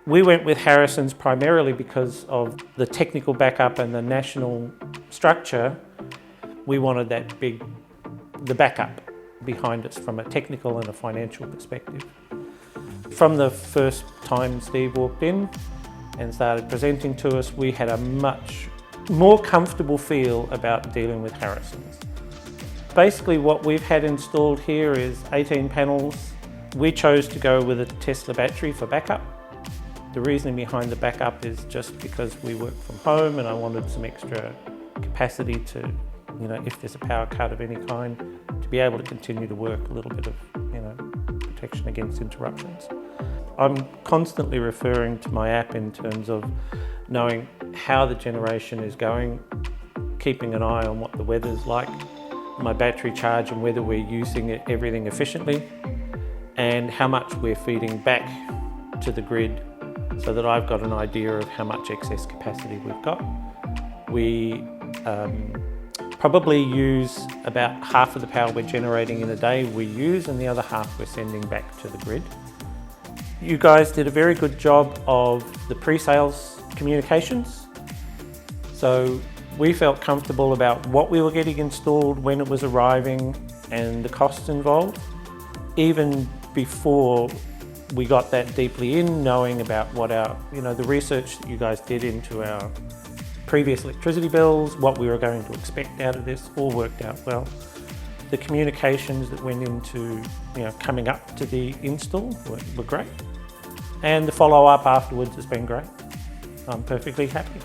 We went with Harrison's primarily because of the technical backup and the national structure. We wanted the backup behind us from a technical and a financial perspective. From the first time Steve walked in and started presenting to us, we had a much more comfortable feel about dealing with Harrison's. Basically what we've had installed here is 18 panels. We chose to go with a Tesla battery for backup. The reasoning behind the backup is just because we work from home and I wanted some extra capacity to, if there's a power cut of any kind, to be able to continue to work, a little bit of, protection against interruptions. I'm constantly referring to my app in terms of knowing how the generation is going, keeping an eye on what the weather's like, my battery charge and whether we're using everything efficiently, and how much we're feeding back to the grid so that I've got an idea of how much excess capacity we've got. We probably use about half of the power we're generating in a day we use, and the other half we're sending back to the grid. You guys did a very good job of the pre-sales communications. So we felt comfortable about what we were getting installed, when it was arriving, and the costs involved. Even before we got that deeply in, knowing about what the research that you guys did into our previous electricity bills, what we were going to expect out of this, all worked out well. The communications that went into coming up to the install were great. And the follow-up afterwards has been great. I'm perfectly happy.